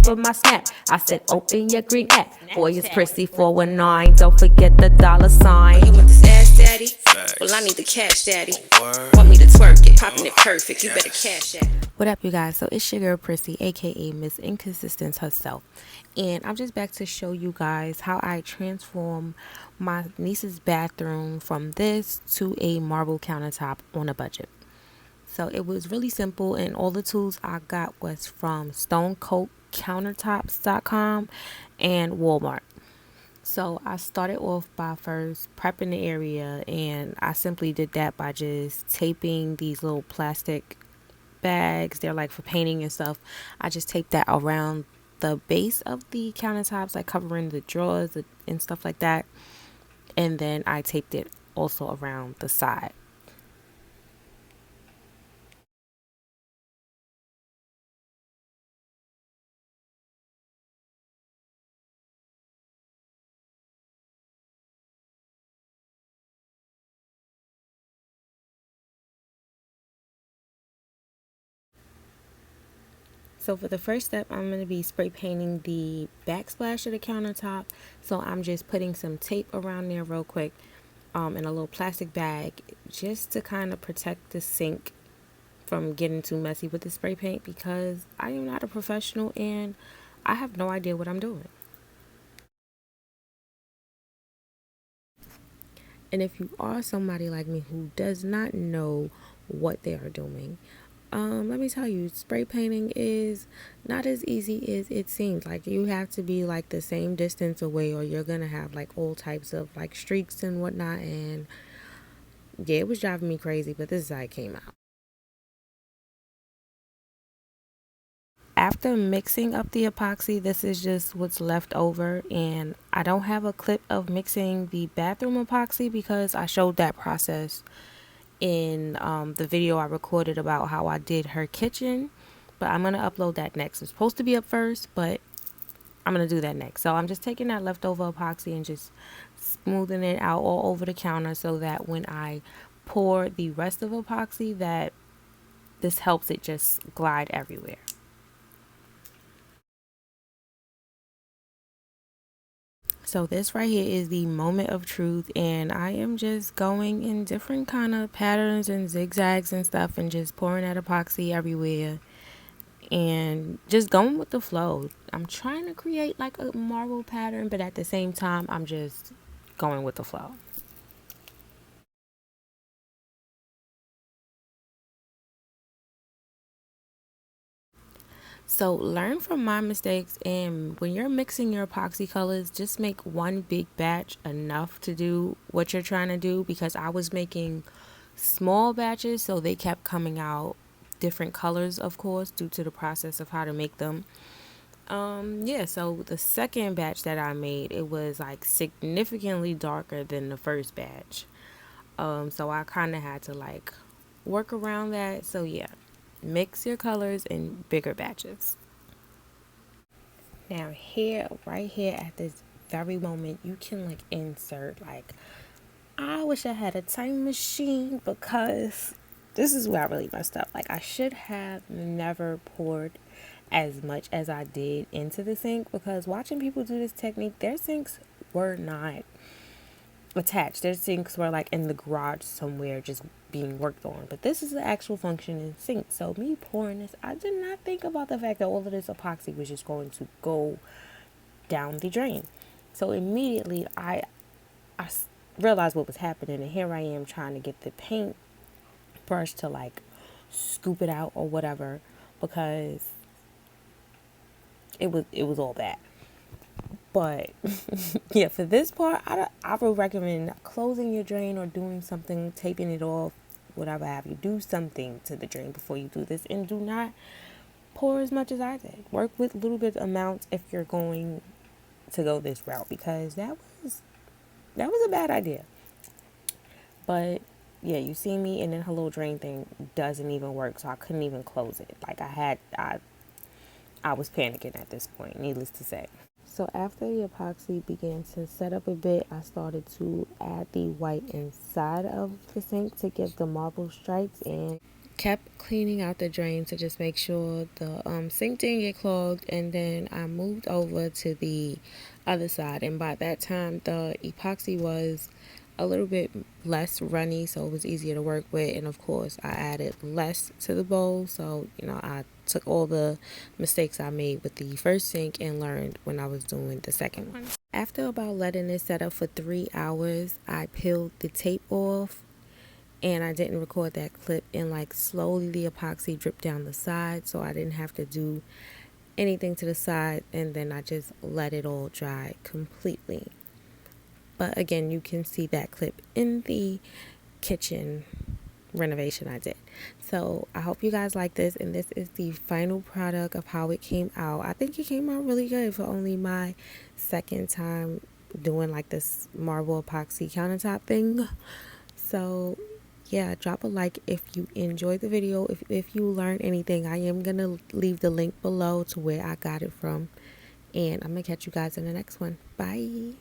for my snap. I said open your green app. Boy, it's Prissy 419. Don't forget the $sign. You want this ass daddy? Well, I need the cash daddy. Want me to twerk it, popping it perfect. You better cash that. What up, you guys? So it's your girl Prissy, aka Miss Inconsistent herself, and I'm just back to show you guys how I transform my niece's bathroom from this to a marble countertop on a budget. So it was really simple, and all the tools I got was from Countertops.com and Walmart. So I started off by first prepping the area, and I simply did that by just taping these little plastic bags. They're like for painting and stuff. I just taped that around the base of the countertops, like covering the drawers and stuff like that. And then I taped it also around the side. So for the first step, I'm going to be spray painting the backsplash of the countertop. So I'm just putting some tape around there real quick in a little plastic bag, just to kind of protect the sink from getting too messy with the spray paint, because I am not a professional and I have no idea what I'm doing. And if you are somebody like me who does not know what they are doing, let me tell you, spray painting is not as easy as it seems. Like, you have to be like the same distance away, or you're gonna have like all types of like streaks and whatnot. And yeah, it was driving me crazy, but this is how it came out. After mixing up the epoxy, this is just what's left over, and I don't have a clip of mixing the bathroom epoxy because I showed that process in the video I recorded about how I did her kitchen, but I'm gonna upload that next. It's supposed to be up first, but I'm gonna do that next. So I'm just taking that leftover epoxy and just smoothing it out all over the counter, so that when I pour the rest of epoxy, that this helps it just glide everywhere. So this right here is the moment of truth, and I am just going in different kind of patterns and zigzags and stuff, and just pouring that epoxy everywhere and just going with the flow. I'm trying to create like a marble pattern, but at the same time I'm just going with the flow. So learn from my mistakes, and when you're mixing your epoxy colors, just make one big batch enough to do what you're trying to do, because I was making small batches, so they kept coming out different colors, of course, due to the process of how to make them. Yeah, so the second batch that I made, it was like significantly darker than the first batch. So I kind of had to like work around that. So yeah, mix your colors in bigger batches. Now here, right here at this very moment, you can like insert like, I wish I had a time machine, because this is where I really messed up. Like, I should have never poured as much as I did into the sink, because watching people do this technique, their sinks were not attached. Their sinks were like in the garage somewhere just being worked on. But this is the actual functioning sink. So me pouring this, I did not think about the fact that all of this epoxy was just going to go down the drain. So immediately I realized what was happening, and here I am trying to get the paint brush to like scoop it out or whatever, because it was all bad. But yeah, for this part, I would recommend closing your drain or doing something, taping it off, whatever have you. Do something to the drain before you do this, and do not pour as much as I did. Work with little bit amounts if you're going to go this route, because that was a bad idea. But yeah, you see me, and then her little drain thing doesn't even work, so I couldn't even close it. Like, I was panicking at this point, needless to say. So after the epoxy began to set up a bit, I started to add the white inside of the sink to give the marble stripes. And kept cleaning out the drain to just make sure the sink didn't get clogged, and then I moved over to the other side, and by that time the epoxy was a little bit less runny, so it was easier to work with. And of course I added less to the bowl, so I took all the mistakes I made with the first sink and learned when I was doing the second one. After about letting it set up for 3 hours, I peeled the tape off, and I didn't record that clip, and like slowly the epoxy dripped down the side, so I didn't have to do anything to the side, and then I just let it all dry completely. But again, you can see that clip in the kitchen renovation I did. So I hope you guys like this, and this is the final product of how it came out. I think it came out really good for only my second time doing like this marble epoxy countertop thing. So yeah, drop a like if you enjoyed the video. If you learned anything, I am gonna leave the link below to where I got it from, and I'm gonna catch you guys in the next one. Bye.